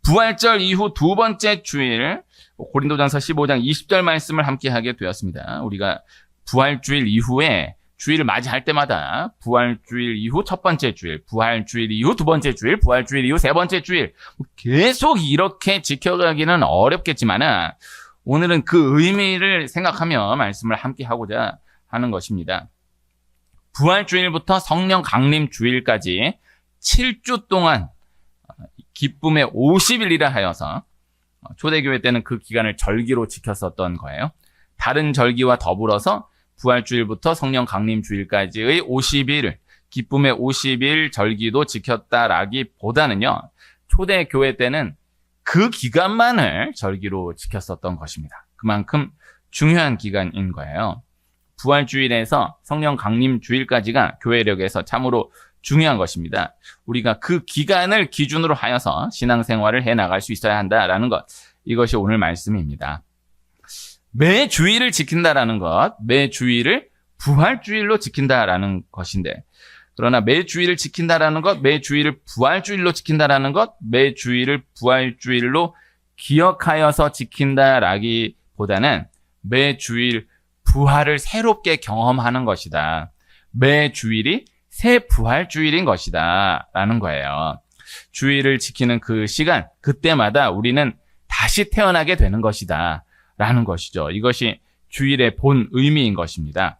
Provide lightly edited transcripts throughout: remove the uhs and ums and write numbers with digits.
부활절 이후 두 번째 주일, 고린도전서 15장 20절 말씀을 함께 하게 되었습니다. 우리가 부활주일 이후에 주일을 맞이할 때마다 부활주일 이후 첫 번째 주일, 부활주일 이후 두 번째 주일, 부활주일 이후 세 번째 주일, 계속 이렇게 지켜가기는 어렵겠지만은 오늘은 그 의미를 생각하며 말씀을 함께 하고자 하는 것입니다. 부활주일부터 성령 강림 주일까지 7주 동안 기쁨의 50일이라 하여서 초대교회 때는 그 기간을 절기로 지켰었던 거예요. 다른 절기와 더불어서 부활주일부터 성령 강림 주일까지의 50일, 기쁨의 50일 절기도 지켰다라기보다는요, 초대교회 때는 그 기간만을 절기로 지켰었던 것입니다. 그만큼 중요한 기간인 거예요. 부활주일에서 성령 강림 주일까지가 교회력에서 참으로 중요한 것입니다. 우리가 그 기간을 기준으로 하여서 신앙생활을 해나갈 수 있어야 한다라는 것, 이것이 오늘 말씀입니다. 매 주일을 지킨다라는 것, 매 주일을 부활주일로 지킨다라는 것인데, 그러나 매 주일을 지킨다라는 것, 매 주일을 부활주일로 지킨다라는 것, 매 주일을 부활주일로 기억하여서 지킨다라기보다는 매 주일 부활을 새롭게 경험하는 것이다. 매 주일이 새 부활주일인 것이다 라는 거예요. 주일을 지키는 그 시간, 그때마다 우리는 다시 태어나게 되는 것이다 라는 것이죠. 이것이 주일의 본 의미인 것입니다.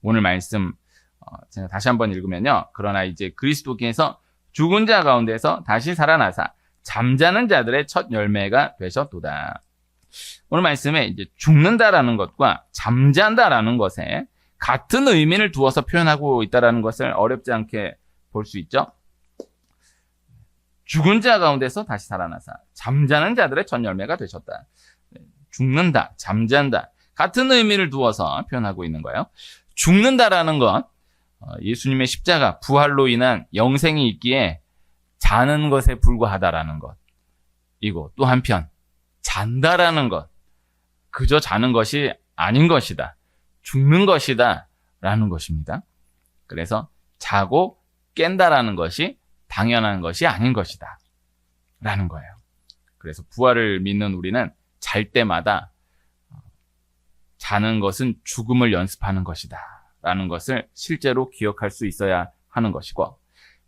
오늘 말씀 제가 다시 한번 읽으면요. 그러나 이제 그리스도께서 죽은 자 가운데서 다시 살아나사 잠자는 자들의 첫 열매가 되셨도다. 오늘 말씀에 이제 죽는다라는 것과 잠잔다라는 것에 같은 의미를 두어서 표현하고 있다는 것을 어렵지 않게 볼 수 있죠. 죽은 자 가운데서 다시 살아나사 잠자는 자들의 첫 열매가 되셨다. 죽는다, 잠잔다, 같은 의미를 두어서 표현하고 있는 거예요. 죽는다라는 것, 예수님의 십자가, 부활로 인한 영생이 있기에 자는 것에 불과하다라는 것이고, 또 한편 잔다라는 것, 그저 자는 것이 아닌 것이다, 죽는 것이다 라는 것입니다. 그래서 자고 깬다라는 것이 당연한 것이 아닌 것이다 라는 거예요. 그래서 부활을 믿는 우리는 잘 때마다 자는 것은 죽음을 연습하는 것이다 라는 것을 실제로 기억할 수 있어야 하는 것이고,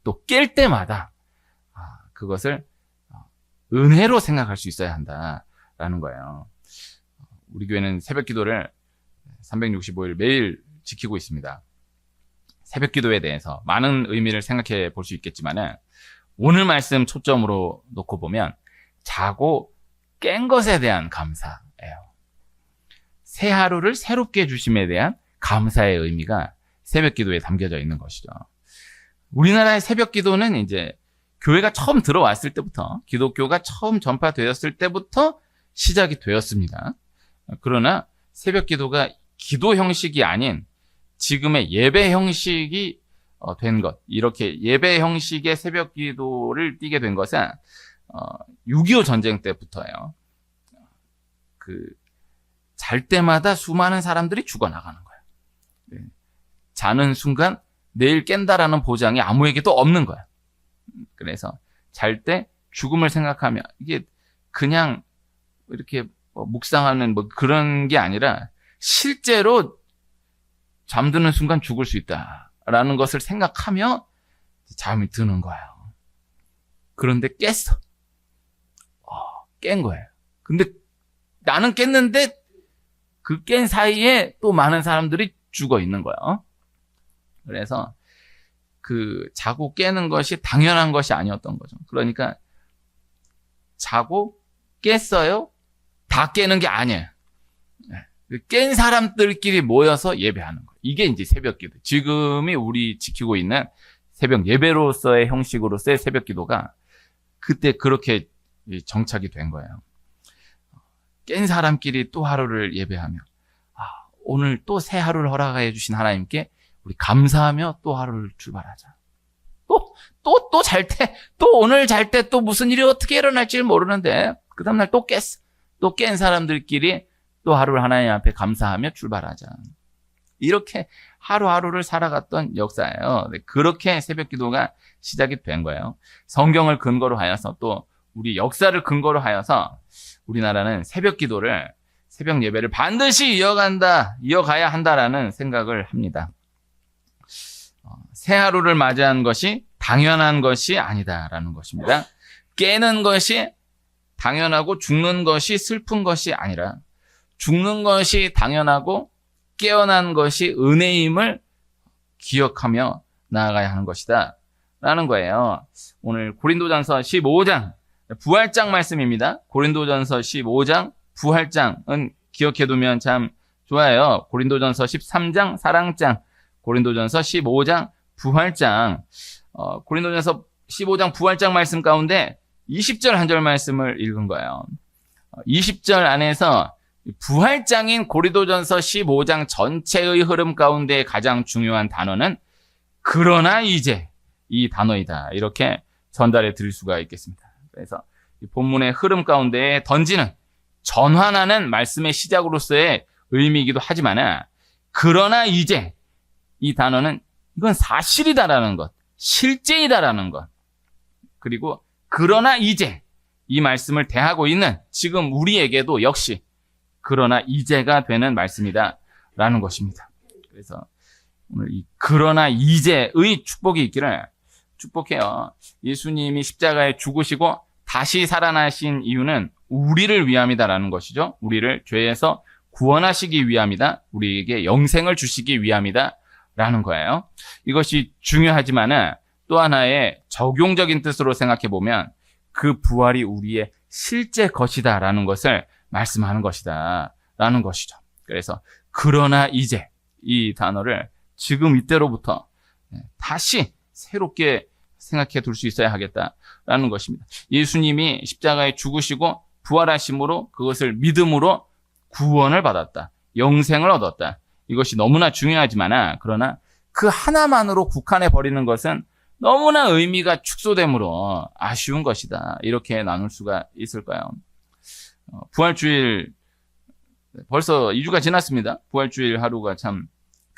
또 깰 때마다 그것을 은혜로 생각할 수 있어야 한다라는 거예요. 우리 교회는 새벽 기도를 365일 매일 지키고 있습니다. 새벽 기도에 대해서 많은 의미를 생각해 볼 수 있겠지만은 오늘 말씀 초점으로 놓고 보면 자고 깬 것에 대한 감사예요. 새 하루를 새롭게 주심에 대한 감사의 의미가 새벽 기도에 담겨져 있는 것이죠. 우리나라의 새벽 기도는 이제 교회가 처음 들어왔을 때부터, 기독교가 처음 전파되었을 때부터 시작이 되었습니다. 그러나 새벽 기도가 기도 형식이 아닌 지금의 예배 형식이 된 것, 이렇게 예배 형식의 새벽 기도를 띠게 된 것은 6.25 전쟁 때부터예요. 잘 때마다 수많은 사람들이 죽어나가는 거예요. 자는 순간 내일 깬다라는 보장이 아무에게도 없는 거예요. 그래서 잘 때 죽음을 생각하며, 이게 그냥 이렇게 묵상하는 그런 게 아니라 실제로 잠드는 순간 죽을 수 있다라는 것을 생각하며 잠이 드는 거예요. 그런데 깼어. 깬 거예요. 근데 나는 깼는데 그 깬 사이에 또 많은 사람들이 죽어 있는 거예요. 그래서 자고 깨는 것이 당연한 것이 아니었던 거죠. 그러니까 자고 깼어요. 다 깨는 게 아니에요. 깬 사람들끼리 모여서 예배하는 거예요. 이게 이제 새벽 기도. 지금이 우리 지키고 있는 새벽 예배로서의 형식으로서의 새벽 기도가 그때 그렇게 정착이 된 거예요. 깬 사람끼리 또 하루를 예배하며, 오늘 또 새 하루를 허락해 주신 하나님께 우리 감사하며 또 하루를 출발하자. 또 잘 때, 또 오늘 잘 때 또 무슨 일이 어떻게 일어날지 모르는데, 그 다음날 또 깼어. 또 깬 사람들끼리 또 하루를 하나님 앞에 감사하며 출발하자. 이렇게 하루하루를 살아갔던 역사예요. 그렇게 새벽 기도가 시작이 된 거예요. 성경을 근거로 하여서 또 우리 역사를 근거로 하여서 우리나라는 새벽 기도를, 새벽 예배를 반드시 이어가야 한다라는 생각을 합니다. 새 하루를 맞이한 것이 당연한 것이 아니다라는 것입니다. 깨는 것이 당연하고 죽는 것이 슬픈 것이 아니라 죽는 것이 당연하고 깨어난 것이 은혜임을 기억하며 나아가야 하는 것이다 라는 거예요. 오늘 고린도전서 15장 부활장 말씀입니다. 고린도전서 15장 부활장은 기억해두면 참 좋아요. 고린도전서 13장 사랑장, 고린도전서 15장 부활장, 고린도전서 15장 부활장 말씀 가운데 20절 한 절 말씀을 읽은 거예요. 20절 안에서 부활장인 고린도전서 15장 전체의 흐름 가운데 가장 중요한 단어는 그러나 이제 이 단어이다. 이렇게 전달해 드릴 수가 있겠습니다. 그래서 이 본문의 흐름 가운데 던지는 전환하는 말씀의 시작으로서의 의미이기도 하지만 그러나 이제 이 단어는 이건 사실이다라는 것, 실제이다라는 것, 그리고 그러나 이제 이 말씀을 대하고 있는 지금 우리에게도 역시 그러나 이제가 되는 말씀이다라는 것입니다. 그래서 오늘 이 그러나 이제의 축복이 있기를 축복해요. 예수님이 십자가에 죽으시고 다시 살아나신 이유는 우리를 위함이다라는 것이죠. 우리를 죄에서 구원하시기 위함이다. 우리에게 영생을 주시기 위함이다라는 거예요. 이것이 중요하지만은 또 하나의 적용적인 뜻으로 생각해 보면 그 부활이 우리의 실제 것이다라는 것을 말씀하는 것이다라는 것이죠. 그래서 그러나 이제 이 단어를 지금 이때로부터 다시 새롭게 생각해 둘 수 있어야 하겠다라는 것입니다. 예수님이 십자가에 죽으시고 부활하심으로 그것을 믿음으로 구원을 받았다. 영생을 얻었다. 이것이 너무나 중요하지만 그러나 그 하나만으로 국한해 버리는 것은 너무나 의미가 축소되므로 아쉬운 것이다. 이렇게 나눌 수가 있을까요? 부활주일 벌써 2주가 지났습니다. 부활주일 하루가 참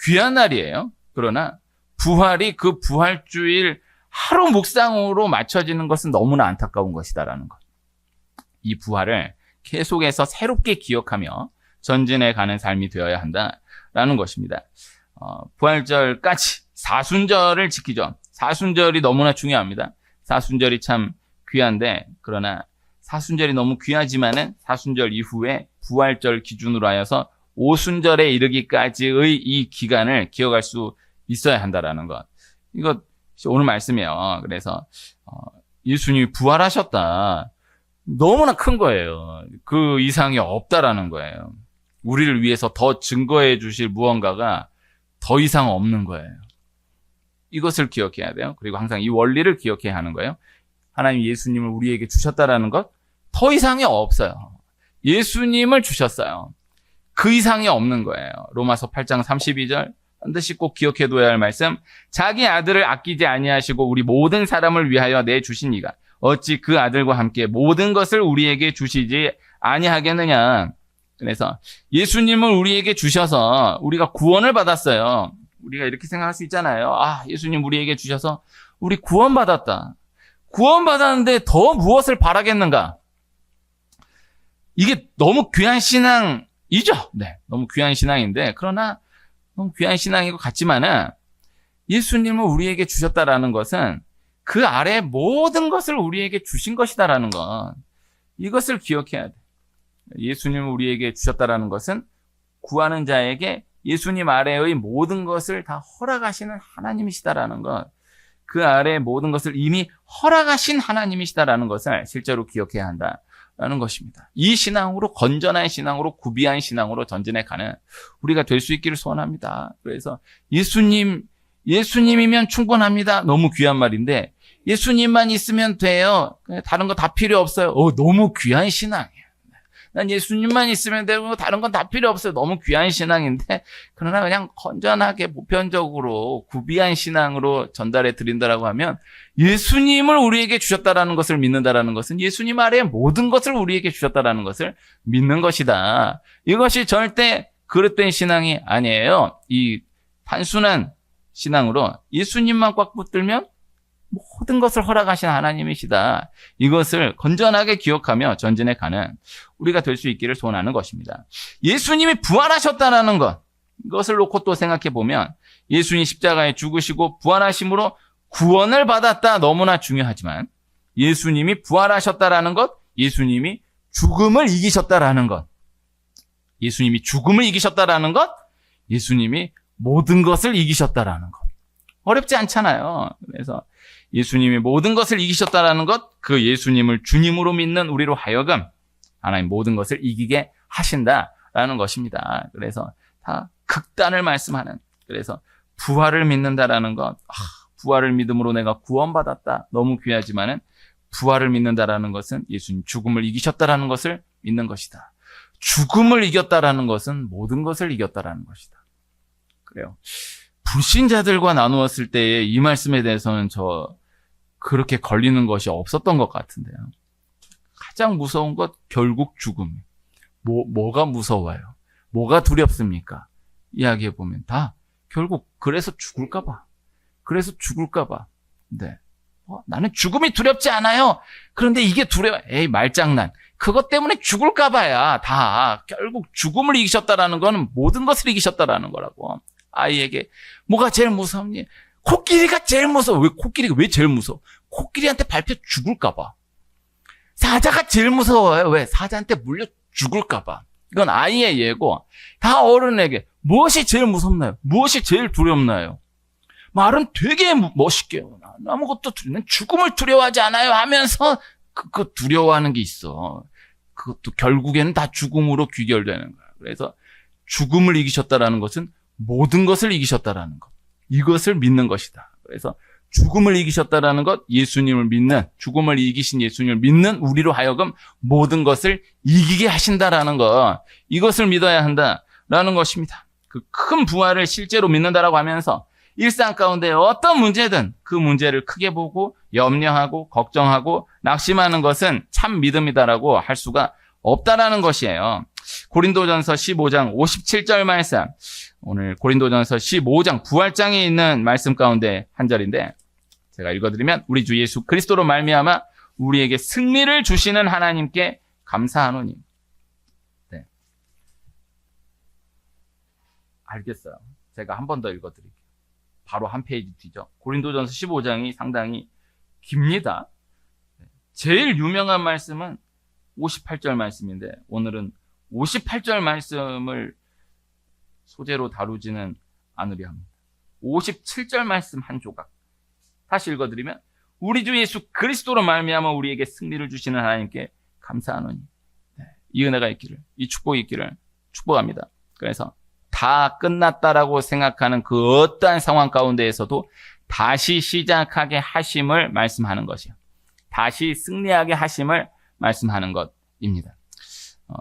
귀한 날이에요. 그러나 부활이 그 부활주일 하루 묵상으로 맞춰지는 것은 너무나 안타까운 것이다라는 것. 이 부활을 계속해서 새롭게 기억하며 전진해 가는 삶이 되어야 한다라는 것입니다. 부활절까지 사순절을 지키죠. 사순절이 너무나 중요합니다. 사순절이 참 귀한데 그러나 사순절이 너무 귀하지만은 사순절 이후에 부활절 기준으로 하여서 오순절에 이르기까지의 이 기간을 기억할 수 있어야 한다라는 것. 이거 오늘 말씀이에요. 그래서 예수님이 부활하셨다. 너무나 큰 거예요. 그 이상이 없다라는 거예요. 우리를 위해서 더 증거해 주실 무언가가 더 이상 없는 거예요. 이것을 기억해야 돼요. 그리고 항상 이 원리를 기억해야 하는 거예요. 하나님 예수님을 우리에게 주셨다라는 것 더 이상이 없어요. 예수님을 주셨어요. 그 이상이 없는 거예요. 로마서 8장 32절 반드시 꼭 기억해둬야 할 말씀. 자기 아들을 아끼지 아니하시고 우리 모든 사람을 위하여 내주신 이가 어찌 그 아들과 함께 모든 것을 우리에게 주시지 아니하겠느냐. 그래서 예수님을 우리에게 주셔서 우리가 구원을 받았어요. 우리가 이렇게 생각할 수 있잖아요. 예수님 우리에게 주셔서 우리 구원받았다. 구원받았는데 더 무엇을 바라겠는가? 이게 너무 귀한 신앙이죠. 네, 너무 귀한 신앙인데 그러나 너무 귀한 신앙인 것 같지만은 예수님을 우리에게 주셨다라는 것은 그 아래 모든 것을 우리에게 주신 것이다라는 것. 이것을 기억해야 돼. 예수님을 우리에게 주셨다라는 것은 구하는 자에게 예수님 아래의 모든 것을 다 허락하시는 하나님이시다라는 것. 그 아래 모든 것을 이미 허락하신 하나님이시다라는 것을 실제로 기억해야 한다라는 것입니다. 이 신앙으로 건전한 신앙으로 구비한 신앙으로 전진해 가는 우리가 될 수 있기를 소원합니다. 그래서 예수님이면 충분합니다. 너무 귀한 말인데 예수님만 있으면 돼요. 다른 거 다 필요 없어요. 너무 귀한 신앙이에요. 난 예수님만 있으면 되고 다른 건 다 필요 없어요. 너무 귀한 신앙인데 그러나 그냥 건전하게 보편적으로 구비한 신앙으로 전달해 드린다라고 하면 예수님을 우리에게 주셨다라는 것을 믿는다라는 것은 예수님 아래에 모든 것을 우리에게 주셨다라는 것을 믿는 것이다. 이것이 절대 그릇된 신앙이 아니에요. 이 단순한 신앙으로 예수님만 꽉 붙들면 모든 것을 허락하신 하나님이시다. 이것을 건전하게 기억하며 전진해 가는 우리가 될 수 있기를 소원하는 것입니다. 예수님이 부활하셨다는 것, 이것을 놓고 또 생각해 보면 예수님 십자가에 죽으시고 부활하심으로 구원을 받았다. 너무나 중요하지만 예수님이 부활하셨다라는 것, 예수님이 죽음을 이기셨다라는 것, 예수님이 죽음을 이기셨다라는 것, 예수님이 모든 것을 이기셨다라는 것. 어렵지 않잖아요. 그래서 예수님이 모든 것을 이기셨다라는 것, 그 예수님을 주님으로 믿는 우리로 하여금 하나님 모든 것을 이기게 하신다라는 것입니다. 그래서 다 극단을 말씀하는, 그래서 부활을 믿는다라는 것, 부활을 믿음으로 내가 구원받았다. 너무 귀하지만은 부활을 믿는다라는 것은 예수님 죽음을 이기셨다라는 것을 믿는 것이다. 죽음을 이겼다라는 것은 모든 것을 이겼다라는 것이다. 그래요. 불신자들과 나누었을 때에 이 말씀에 대해서는 저 그렇게 걸리는 것이 없었던 것 같은데요. 가장 무서운 것 결국 죽음. 뭐가 무서워요? 뭐가 두렵습니까? 이야기해 보면 다 결국 그래서 죽을까 봐. 네. 나는 죽음이 두렵지 않아요. 그런데 이게 두려워. 에이, 말장난. 그것 때문에 죽을까 봐야 다 결국 죽음을 이기셨다라는 거는 모든 것을 이기셨다라는 거라고. 아이에게 뭐가 제일 무섭니? 코끼리가 제일 무서워. 왜 코끼리가 왜 제일 무서워? 코끼리한테 밟혀 죽을까 봐. 사자가 제일 무서워요. 왜? 사자한테 물려 죽을까 봐. 이건 아이의 예고, 다 어른에게 무엇이 제일 무섭나요? 무엇이 제일 두렵나요? 말은 되게 멋있게 아무것도 난 죽음을 두려워하지 않아요 하면서 그거 두려워하는 게 있어. 그것도 결국에는 다 죽음으로 귀결되는 거야. 그래서 죽음을 이기셨다라는 것은 모든 것을 이기셨다라는 것. 이것을 믿는 것이다. 그래서 죽음을 이기셨다라는 것, 예수님을 믿는, 죽음을 이기신 예수님을 믿는 우리로 하여금 모든 것을 이기게 하신다라는 것. 이것을 믿어야 한다라는 것입니다. 그 큰 부활을 실제로 믿는다라고 하면서 일상 가운데 어떤 문제든 그 문제를 크게 보고 염려하고 걱정하고 낙심하는 것은 참 믿음이다라고 할 수가 없다라는 것이에요. 고린도전서 15장 57절 말씀, 오늘 고린도전서 15장 부활장에 있는 말씀 가운데 한 절인데 제가 읽어드리면, 우리 주 예수 그리스도로 말미암아 우리에게 승리를 주시는 하나님께 감사하노니. 네. 알겠어요. 제가 한 번 더 읽어드릴게요. 바로 한 페이지 뒤죠. 고린도전서 15장이 상당히 깁니다. 제일 유명한 말씀은 58절 말씀인데 오늘은 58절 말씀을 소재로 다루지는 않으려 합니다. 57절 말씀 한 조각 다시 읽어드리면, 우리 주 예수 그리스도로 말미암아 우리에게 승리를 주시는 하나님께 감사하노니. 이 은혜가 있기를, 이 축복이 있기를 축복합니다. 그래서 다 끝났다라고 생각하는 그 어떠한 상황 가운데에서도 다시 시작하게 하심을 말씀하는 것이요, 다시 승리하게 하심을 말씀하는 것입니다.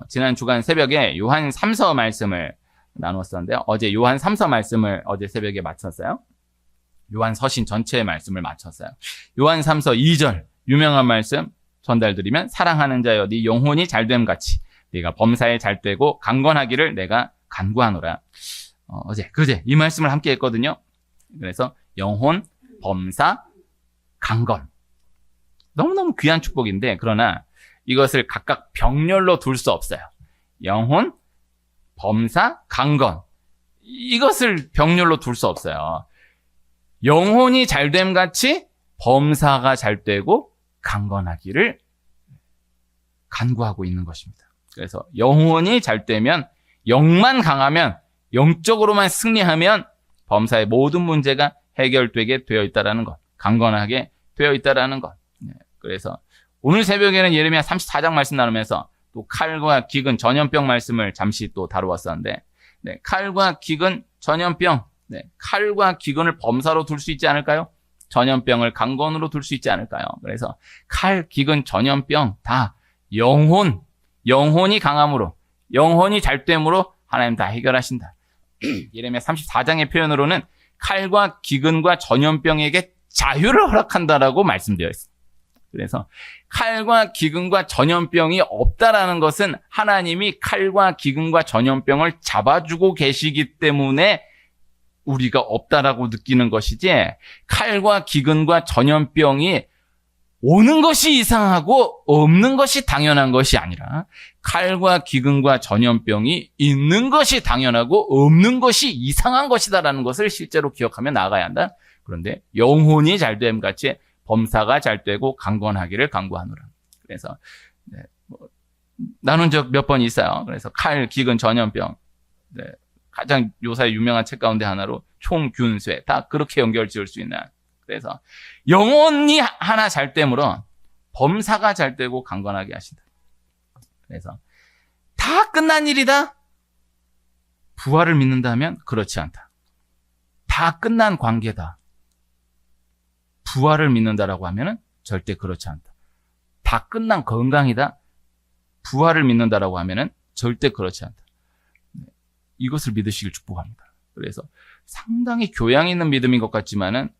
지난 주간 새벽에 요한 3서 말씀을 나누었었는데요. 어제 요한 3서 말씀을 어제 새벽에 마쳤어요. 요한 서신 전체의 말씀을 마쳤어요. 요한 3서 2절 유명한 말씀 전달드리면, 사랑하는 자여 네 영혼이 잘됨 같이 네가 범사에 잘되고 강건하기를 내가 간구하노라. 그제 이 말씀을 함께 했거든요. 그래서 영혼, 범사, 강건. 너무너무 귀한 축복인데, 그러나 이것을 각각 병렬로 둘 수 없어요. 영혼, 범사, 강건. 이것을 병렬로 둘 수 없어요. 영혼이 잘됨 같이 범사가 잘되고 강건하기를 간구하고 있는 것입니다. 그래서 영혼이 잘되면, 영만 강하면, 영적으로만 승리하면 범사의 모든 문제가 해결되게 되어 있다라는 것, 강건하게 되어 있다라는 것. 그래서 오늘 새벽에는 예레미야 34장 말씀 나누면서 또 칼과 기근, 전염병 말씀을 잠시 또 다루었었는데, 칼과 기근, 전염병, 칼과 기근을 범사로 둘 수 있지 않을까요? 전염병을 강건으로 둘 수 있지 않을까요? 그래서 칼, 기근, 전염병 다 영혼이 강함으로, 영혼이 잘됨으로 하나님 다 해결하신다. 예레미야 34장의 표현으로는 칼과 기근과 전염병에게 자유를 허락한다라고 말씀되어 있습니다. 그래서 칼과 기근과 전염병이 없다라는 것은 하나님이 칼과 기근과 전염병을 잡아주고 계시기 때문에 우리가 없다라고 느끼는 것이지 칼과 기근과 전염병이 오는 것이 이상하고 없는 것이 당연한 것이 아니라 칼과 기근과 전염병이 있는 것이 당연하고 없는 것이 이상한 것이다라는 것을 실제로 기억하며 나아가야 한다. 그런데 영혼이 잘됨 같이 범사가 잘되고 강건하기를 간구하노라. 그래서 나눈 적 몇 번 있어요. 그래서 칼, 기근, 전염병, 가장 요사의 유명한 책 가운데 하나로 총균쇠, 다 그렇게 연결 지을 수 있는. 그래서 영혼이 하나 잘됨으로 범사가 잘되고 강건하게 하신다. 그래서 다 끝난 일이다. 부활을 믿는다면 그렇지 않다. 다 끝난 관계다. 부활을 믿는다라고 하면은 절대 그렇지 않다. 다 끝난 건강이다. 부활을 믿는다라고 하면은 절대 그렇지 않다. 이것을 믿으시길 축복합니다. 그래서 상당히 교양 있는 믿음인 것 같지만은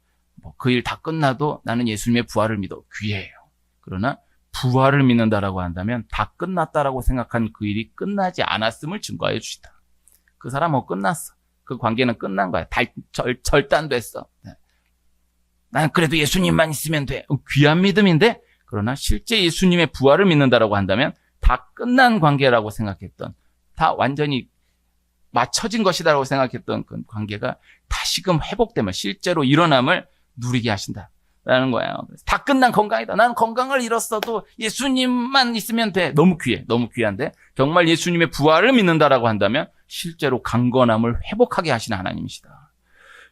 그 일 다 끝나도 나는 예수님의 부활을 믿어. 귀해요. 그러나 부활을 믿는다라고 한다면 다 끝났다라고 생각한 그 일이 끝나지 않았음을 증거해 주시다. 그 사람은 끝났어. 그 관계는 끝난 거야. 절단됐어. 나는 그래도 예수님만 있으면 돼. 귀한 믿음인데 그러나 실제 예수님의 부활을 믿는다라고 한다면 다 끝난 관계라고 생각했던, 다 완전히 맞춰진 것이다라고 생각했던 그 관계가 다시금 회복되면 실제로 일어남을 누리게 하신다라는 거예요. 다 끝난 건강이다. 나는 건강을 잃었어도 예수님만 있으면 돼. 너무 귀해. 너무 귀한데 정말 예수님의 부활을 믿는다라고 한다면 실제로 강건함을 회복하게 하시는 하나님이시다.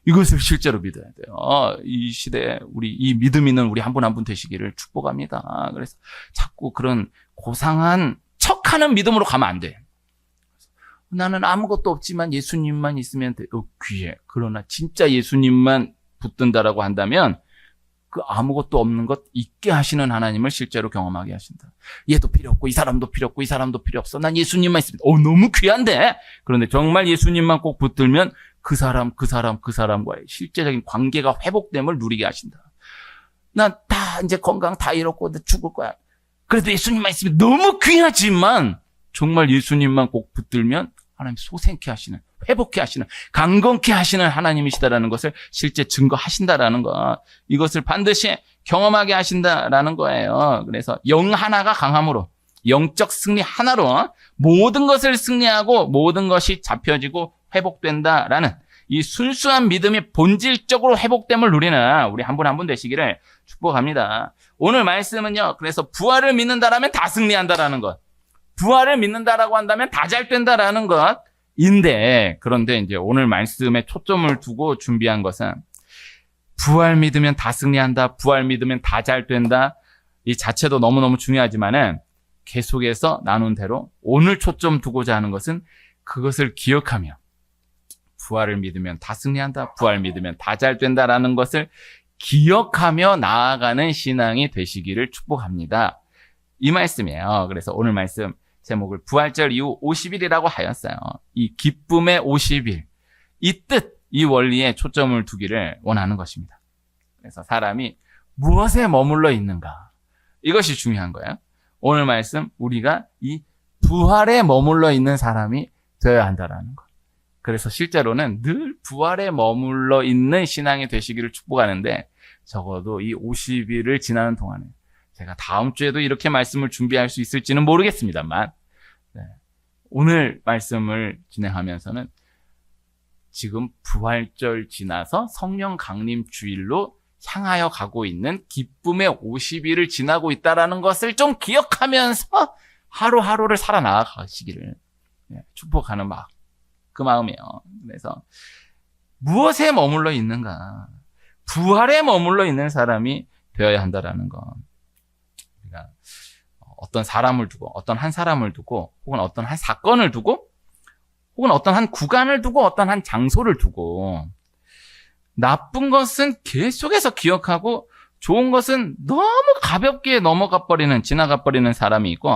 이것을 실제로 믿어야 돼요. 이 시대에 이 믿음 있는 우리 한 분 한 분 되시기를 축복합니다. 그래서 자꾸 그런 고상한 척하는 믿음으로 가면 안 돼. 나는 아무것도 없지만 예수님만 있으면 돼. 귀해. 그러나 진짜 예수님만 붙든다라고 한다면 그 아무것도 없는 것 있게 하시는 하나님을 실제로 경험하게 하신다. 얘도 필요 없고 이 사람도 필요 없고 이 사람도 필요 없어. 난 예수님만 있으면 돼. 너무 귀한데. 그런데 정말 예수님만 꼭 붙들면 그 사람과의 실제적인 관계가 회복됨을 누리게 하신다. 난 다 이제 건강 다 잃었고 죽을 거야. 그래도 예수님만 있으면 너무 귀하지만 정말 예수님만 꼭 붙들면 하나님 소생케 하시는, 회복케 하시는, 강건케 하시는 하나님이시다라는 것을 실제 증거하신다라는 것. 이것을 반드시 경험하게 하신다라는 거예요. 그래서 영 하나가 강함으로, 영적 승리 하나로 모든 것을 승리하고 모든 것이 잡혀지고 회복된다라는 이 순수한 믿음이 본질적으로 회복됨을 누리는 우리 한 분 한 분 되시기를 축복합니다. 오늘 말씀은요. 그래서 부활을 믿는다라면 다 승리한다라는 것. 부활을 믿는다라고 한다면 다 잘 된다라는 것인데, 그런데 이제 오늘 말씀에 초점을 두고 준비한 것은 부활 믿으면 다 승리한다, 부활 믿으면 다 잘 된다. 이 자체도 너무너무 중요하지만은 계속해서 나눈 대로 오늘 초점 두고자 하는 것은 그것을 기억하며 부활을 믿으면 다 승리한다, 부활 믿으면 다 잘 된다라는 것을 기억하며 나아가는 신앙이 되시기를 축복합니다. 이 말씀이에요. 그래서 오늘 말씀 제목을 부활절 이후 50일이라고 하였어요. 이 기쁨의 50일, 이 뜻, 이 원리에 초점을 두기를 원하는 것입니다. 그래서 사람이 무엇에 머물러 있는가? 이것이 중요한 거예요. 오늘 말씀, 우리가 이 부활에 머물러 있는 사람이 되어야 한다라는 것. 그래서 실제로는 늘 부활에 머물러 있는 신앙이 되시기를 축복하는데 적어도 이 50일을 지나는 동안에 제가 다음 주에도 이렇게 말씀을 준비할 수 있을지는 모르겠습니다만 오늘 말씀을 진행하면서는 지금 부활절 지나서 성령 강림 주일로 향하여 가고 있는 기쁨의 50일을 지나고 있다는 것을 좀 기억하면서 하루하루를 살아나가시기를 축복하는 마음, 그 마음이에요. 그래서 무엇에 머물러 있는가? 부활에 머물러 있는 사람이 되어야 한다라는 것. 우리가 어떤 사람을 두고, 어떤 한 사람을 두고, 혹은 어떤 한 사건을 두고, 혹은 어떤 한 구간을 두고, 어떤 한 장소를 두고, 나쁜 것은 계속해서 기억하고, 좋은 것은 너무 가볍게 넘어가 버리는, 지나가 버리는 사람이 있고,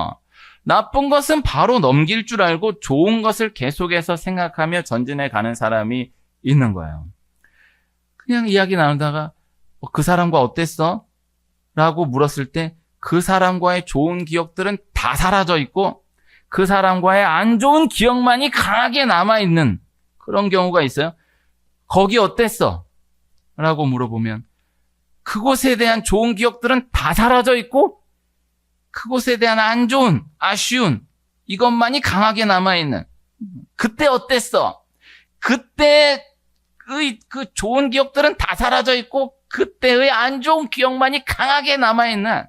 나쁜 것은 바로 넘길 줄 알고 좋은 것을 계속해서 생각하며 전진해 가는 사람이 있는 거예요. 그냥 이야기 나누다가 그 사람과 어땠어? 라고 물었을 때 그 사람과의 좋은 기억들은 다 사라져 있고 그 사람과의 안 좋은 기억만이 강하게 남아있는 그런 경우가 있어요. 거기 어땠어? 라고 물어보면 그곳에 대한 좋은 기억들은 다 사라져 있고 그곳에 대한 안 좋은, 아쉬운 이것만이 강하게 남아있는 그때 어땠어? 그때의 그 좋은 기억들은 다 사라져 있고 그때의 안 좋은 기억만이 강하게 남아있는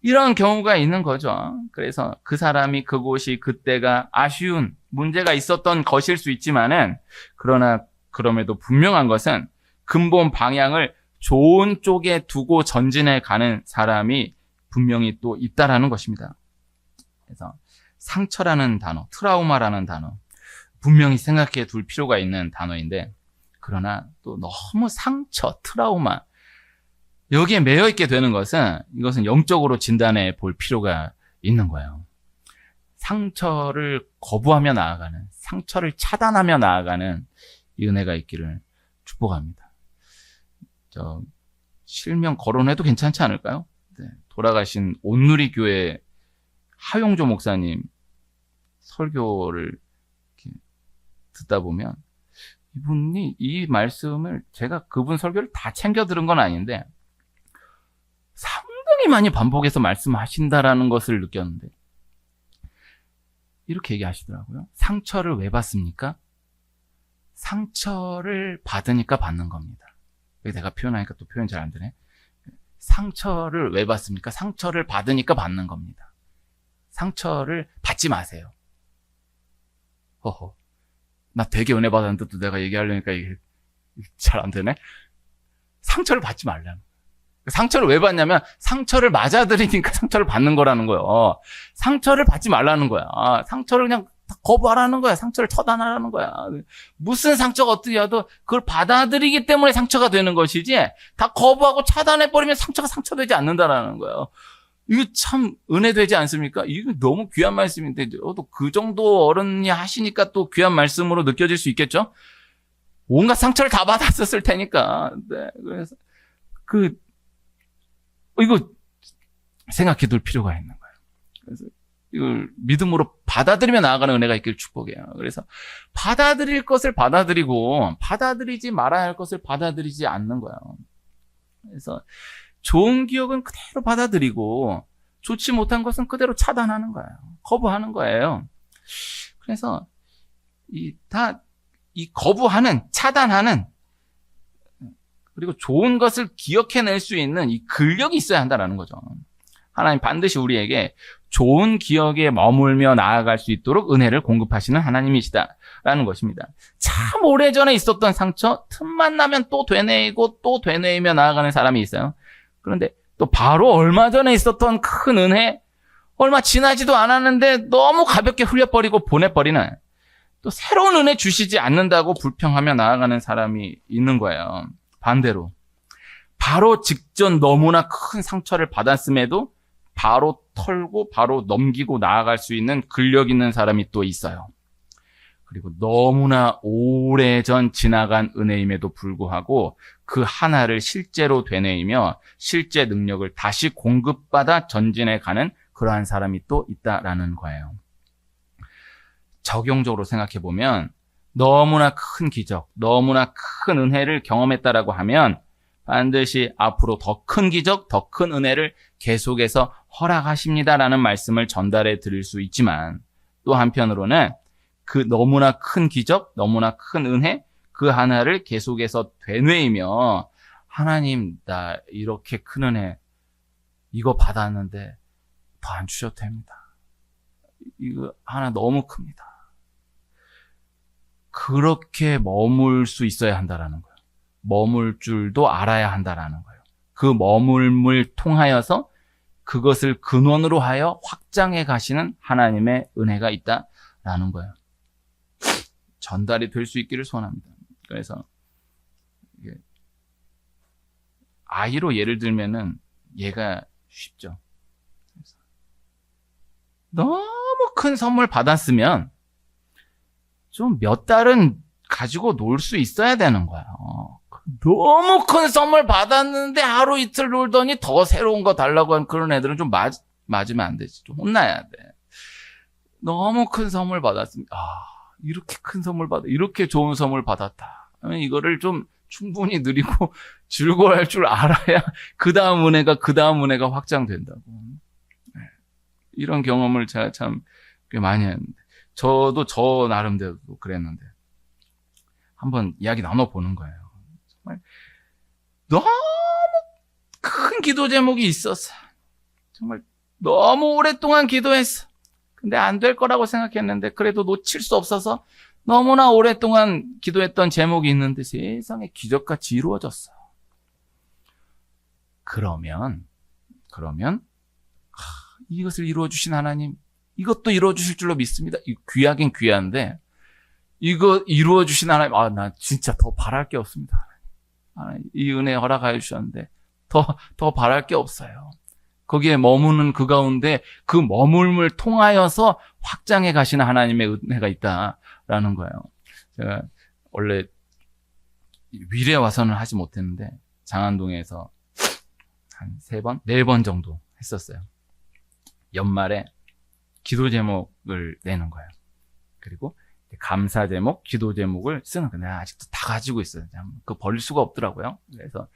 이런 경우가 있는 거죠. 그래서 그 사람이 그곳이 그때가 아쉬운 문제가 있었던 것일 수 있지만은 그러나 그럼에도 분명한 것은 근본 방향을 좋은 쪽에 두고 전진해 가는 사람이 분명히 또 있다라는 것입니다. 그래서 상처라는 단어, 트라우마라는 단어 분명히 생각해 둘 필요가 있는 단어인데 그러나 또 너무 상처, 트라우마 여기에 매여 있게 되는 것은 이것은 영적으로 진단해 볼 필요가 있는 거예요. 상처를 거부하며 나아가는, 상처를 차단하며 나아가는 이 은혜가 있기를 축복합니다. 실명 거론해도 괜찮지 않을까요? 네, 돌아가신 온누리 교회 하용조 목사님 설교를 이렇게 듣다 보면 이분이 이 말씀을 제가 그분 설교를 다 챙겨 들은 건 아닌데 상당히 많이 반복해서 말씀하신다라는 것을 느꼈는데 이렇게 얘기하시더라고요. 상처를 왜 받습니까? 상처를 받으니까 받는 겁니다. 내가 표현하니까 또 표현 잘 안 되네. 상처를 왜 받습니까? 상처를 받으니까 받는 겁니다. 상처를 받지 마세요. 허허. 나 되게 은혜 받았는데 또 내가 얘기하려니까 이게 잘 안 되네. 상처를 받지 말라는. 상처를 왜 받냐면 상처를 맞아들이니까 상처를 받는 거라는 거예요. 상처를 받지 말라는 거야. 상처를 그냥 거부하라는 거야. 상처를 처단하라는 거야. 무슨 상처가 어떻게라도 그걸 받아들이기 때문에 상처가 되는 것이지 다 거부하고 차단해버리면 상처가 상처되지 않는다라는 거예요. 이거 참 은혜되지 않습니까? 이거 너무 귀한 말씀인데 또 그 정도 어른이 하시니까 또 귀한 말씀으로 느껴질 수 있겠죠? 온갖 상처를 다 받았었을 테니까. 네, 그래서 이거 생각해 둘 필요가 있는 거예요. 그래서 이걸 믿음으로 받아들이며 나아가는 은혜가 있길 축복해요. 그래서 받아들일 것을 받아들이고 받아들이지 말아야 할 것을 받아들이지 않는 거예요. 그래서 좋은 기억은 그대로 받아들이고 좋지 못한 것은 그대로 차단하는 거예요. 거부하는 거예요. 그래서 이 거부하는, 차단하는 그리고 좋은 것을 기억해낼 수 있는 이 근력이 있어야 한다는 거죠. 하나님 반드시 우리에게 좋은 기억에 머물며 나아갈 수 있도록 은혜를 공급하시는 하나님이시다라는 것입니다. 참 오래전에 있었던 상처, 틈만 나면 또 되뇌이고 또 되뇌이며 나아가는 사람이 있어요. 그런데 또 바로 얼마 전에 있었던 큰 은혜, 얼마 지나지도 않았는데 너무 가볍게 흘려버리고 보내버리는 또 새로운 은혜 주시지 않는다고 불평하며 나아가는 사람이 있는 거예요. 반대로 바로 직전 너무나 큰 상처를 받았음에도 바로 털고 바로 넘기고 나아갈 수 있는 근력 있는 사람이 또 있어요. 그리고 너무나 오래전 지나간 은혜임에도 불구하고 그 하나를 실제로 되뇌이며 실제 능력을 다시 공급받아 전진해 가는 그러한 사람이 또 있다라는 거예요. 적용적으로 생각해 보면 너무나 큰 기적, 너무나 큰 은혜를 경험했다라고 하면 반드시 앞으로 더 큰 기적, 더 큰 은혜를 계속해서 허락하십니다라는 말씀을 전달해 드릴 수 있지만 또 한편으로는 그 너무나 큰 기적, 너무나 큰 은혜 그 하나를 계속해서 되뇌이며 하나님 나 이렇게 큰 은혜 이거 받았는데 더 안 주셔도 됩니다. 이거 하나 너무 큽니다. 그렇게 머물 수 있어야 한다라는 거예요. 머물 줄도 알아야 한다라는 거예요. 그 머물물 통하여서 그것을 근원으로 하여 확장해 가시는 하나님의 은혜가 있다라는 거예요. 전달이 될 수 있기를 소원합니다. 그래서 아이로 예를 들면은 얘가 쉽죠. 너무 큰 선물 받았으면 좀 몇 달은 가지고 놀 수 있어야 되는 거야. 너무 큰 선물 받았는데 하루 이틀 놀더니 더 새로운 거 달라고 하는 그런 애들은 좀 맞으면 안 되지. 좀 혼나야 돼. 너무 큰 선물 받았으면 이렇게 큰 선물 받아, 이렇게 좋은 선물 받았다. 이거를 좀 충분히 누리고 즐거워할 줄 알아야 그 다음 은혜가 확장된다고. 이런 경험을 제가 참 꽤 많이 했는데, 저도 저 나름대로 그랬는데 한번 이야기 나눠보는 거예요. 정말 너무 큰 기도 제목이 있었어. 정말 너무 오랫동안 기도했어. 근데 안 될 거라고 생각했는데 그래도 놓칠 수 없어서 너무나 오랫동안 기도했던 제목이 있는데 세상에 기적같이 이루어졌어. 그러면 이것을 이루어주신 하나님, 이것도 이루어주실 줄로 믿습니다. 귀하긴 귀한데 이거 이루어주신 하나님, 나 진짜 더 바랄 게 없습니다. 이 은혜 허락하여 주셨는데 더 바랄 게 없어요. 거기에 머무는 그 가운데 그 머물물 통하여서 확장해 가시는 하나님의 은혜가 있다라는 거예요. 제가 원래 위례 와서는 하지 못했는데 장안동에서 한 3번, 4번 정도 했었어요. 연말에 기도 제목을 내는 거예요. 그리고 감사 제목, 기도 제목을 쓰는 거예요. 내가 아직도 다 가지고 있어요. 그거 버릴 수가 없더라고요. 그래서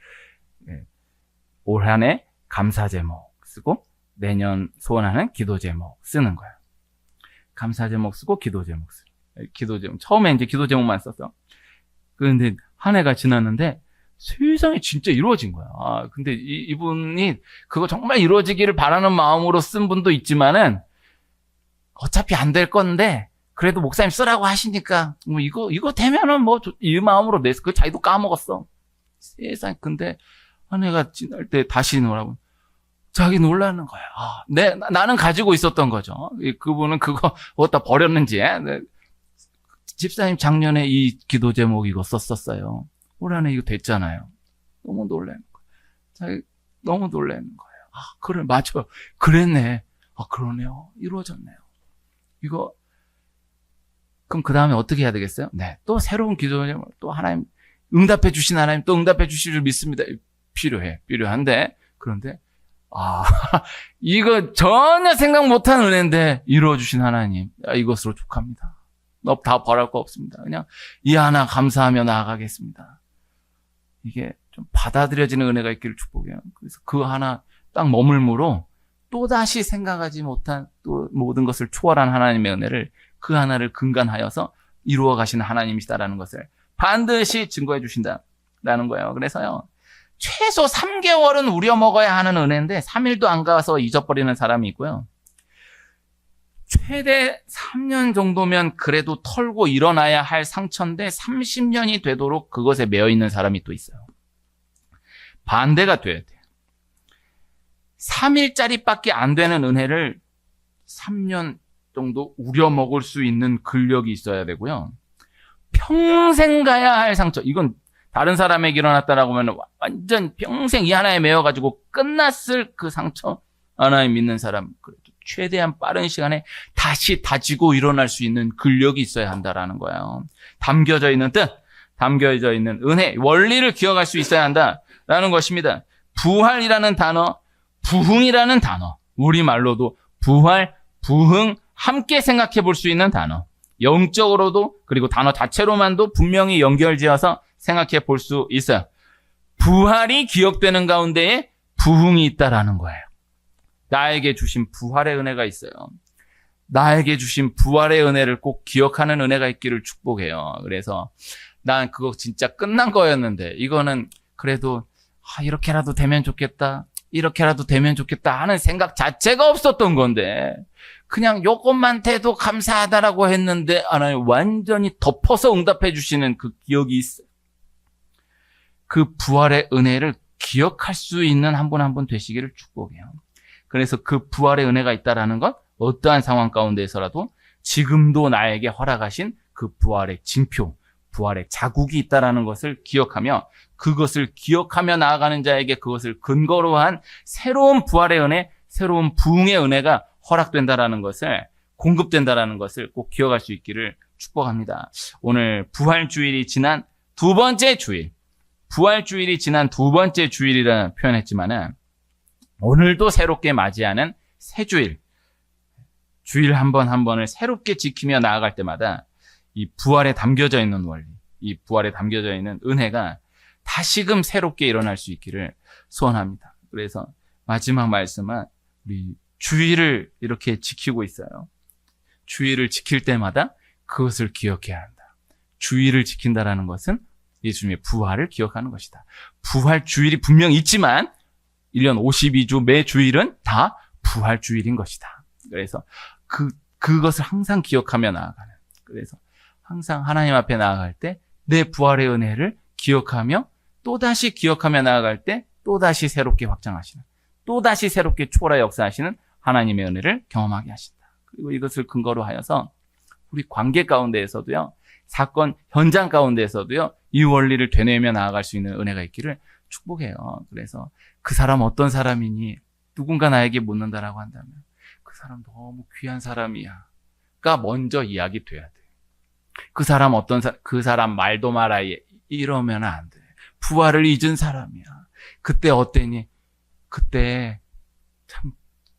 올 한 해 감사 제목 쓰고 내년 소원하는 기도 제목 쓰는 거예요. 감사 제목 쓰고 기도 제목 쓰고. 기도 제목 처음에 이제 기도 제목만 썼어. 그런데 한 해가 지났는데 세상에 진짜 이루어진 거야. 근데 이분이 그거 정말 이루어지기를 바라는 마음으로 쓴 분도 있지만은 어차피 안 될 건데 그래도 목사님 쓰라고 하시니까 뭐 이거 되면은 뭐 이 마음으로 냈어. 그 자기도 까먹었어. 세상에. 근데 한 해가 지날 때 다시 노라고. 자기 놀라는 거야. 나는 가지고 있었던 거죠. 그분은 그거 어디다 버렸는지. 집사님 작년에 이 기도 제목 이거 썼었어요. 올 한해 이거 됐잖아요. 너무 놀라는 거예요. 자기 너무 놀라는 거예요. 그래, 맞아. 그랬네. 그러네요. 이루어졌네요. 이거 그럼 그 다음에 어떻게 해야 되겠어요? 네, 또 새로운 기도 제목, 또 하나님 응답해 주신 하나님 또 응답해 주실 줄 믿습니다. 필요한데 그런데 이거 전혀 생각 못한 은혜인데 이루어주신 하나님, 이것으로 족합니다. 다 바랄 거 없습니다. 그냥 이 하나 감사하며 나아가겠습니다. 이게 좀 받아들여지는 은혜가 있기를 축복해요. 그래서 그 하나 딱 머물므로 또다시 생각하지 못한 또 모든 것을 초월한 하나님의 은혜를 그 하나를 근간하여서 이루어 가시는 하나님이시다라는 것을 반드시 증거해 주신다라는 거예요. 그래서요, 최소 3개월은 우려먹어야 하는 은혜인데 3일도 안 가서 잊어버리는 사람이 있고요. 최대 3년 정도면 그래도 털고 일어나야 할 상처인데 30년이 되도록 그것에 매여 있는 사람이 또 있어요. 반대가 돼야 돼요. 3일짜리밖에 안 되는 은혜를 3년 정도 우려먹을 수 있는 근력이 있어야 되고요. 평생 가야 할 상처, 이건 다른 사람에게 일어났다라고 하면 완전 평생 이 하나에 매여가지고 끝났을 그 상처, 하나님 믿는 사람, 그래도 최대한 빠른 시간에 다시 다지고 일어날 수 있는 근력이 있어야 한다라는 거예요. 담겨져 있는 뜻, 담겨져 있는 은혜, 원리를 기억할 수 있어야 한다라는 것입니다. 부활이라는 단어, 부흥이라는 단어, 우리말로도 부활, 부흥, 함께 생각해 볼 수 있는 단어, 영적으로도 그리고 단어 자체로만도 분명히 연결지어서 생각해 볼 수 있어요. 부활이 기억되는 가운데에 부흥이 있다라는 거예요. 나에게 주신 부활의 은혜가 있어요. 나에게 주신 부활의 은혜를 꼭 기억하는 은혜가 있기를 축복해요. 그래서 난 그거 진짜 끝난 거였는데 이거는 그래도 이렇게라도 되면 좋겠다, 이렇게라도 되면 좋겠다 하는 생각 자체가 없었던 건데 그냥 요것만 돼도 감사하다라고 했는데 하나님 완전히 덮어서 응답해 주시는 그 기억이 있어요. 그 부활의 은혜를 기억할 수 있는 한 분 한 분 되시기를 축복해요. 그래서 그 부활의 은혜가 있다라는 것, 어떠한 상황 가운데서라도 지금도 나에게 허락하신 그 부활의 징표, 부활의 자국이 있다라는 것을 기억하며 그것을 기억하며 나아가는 자에게 그것을 근거로 한 새로운 부활의 은혜, 새로운 부흥의 은혜가 허락된다라는 것을, 공급된다라는 것을 꼭 기억할 수 있기를 축복합니다. 오늘 부활주일이 지난 두 번째 주일, 부활주일이 지난 두 번째 주일이라는 표현했지만은 오늘도 새롭게 맞이하는 새 주일, 주일 한 번 한 번을 새롭게 지키며 나아갈 때마다 이 부활에 담겨져 있는 원리, 이 부활에 담겨져 있는 은혜가 다시금 새롭게 일어날 수 있기를 소원합니다. 그래서 마지막 말씀은 우리 주의를 이렇게 지키고 있어요. 주의를 지킬 때마다 그것을 기억해야 한다. 주의를 지킨다라는 것은 예수님의 부활을 기억하는 것이다. 부활 주일이 분명 있지만 1년 52주 매 주일은 다 부활 주일인 것이다. 그래서 그것을 항상 기억하며 나아가는. 그래서 항상 하나님 앞에 나아갈 때 내 부활의 은혜를 기억하며 또다시 기억하며 나아갈 때 또다시 새롭게 확장하시는, 또다시 새롭게 초월하 역사하시는 하나님의 은혜를 경험하게 하신다. 그리고 이것을 근거로 하여서 우리 관계 가운데에서도요, 사건 현장 가운데에서도요, 이 원리를 되뇌며 나아갈 수 있는 은혜가 있기를 축복해요. 그래서 그 사람 어떤 사람이니 누군가 나에게 묻는다라고 한다면 그 사람 너무 귀한 사람이야 가 먼저 이야기 돼야 돼. 그 사람 그 사람 말도 마라 이러면 안 돼. 부활을 잊은 사람이야. 그때 어땠니? 그때 참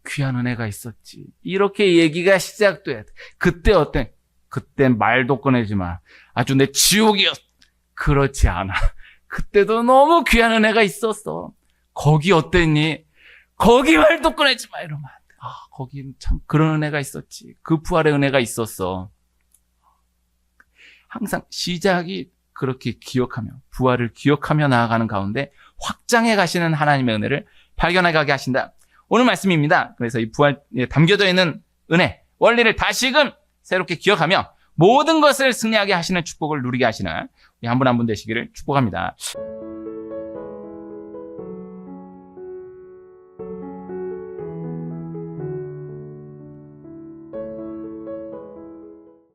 귀한 은혜가 있었지. 이렇게 얘기가 시작돼야 돼. 그때 어때? 그때 말도 꺼내지 마. 아주 내 지옥이었어. 그렇지 않아. 그때도 너무 귀한 은혜가 있었어. 거기 어땠니? 거기 말도 꺼내지 마. 이러면 안 돼. 거긴 참 그런 은혜가 있었지. 그 부활의 은혜가 있었어. 항상 시작이 그렇게 기억하며 부활을 기억하며 나아가는 가운데 확장해 가시는 하나님의 은혜를 발견해 가게 하신다. 오늘 말씀입니다. 그래서 이 부활에 담겨져 있는 은혜, 원리를 다시금 새롭게 기억하며 모든 것을 승리하게 하시는 축복을 누리게 하시는 한 분 한 분 되시기를 축복합니다.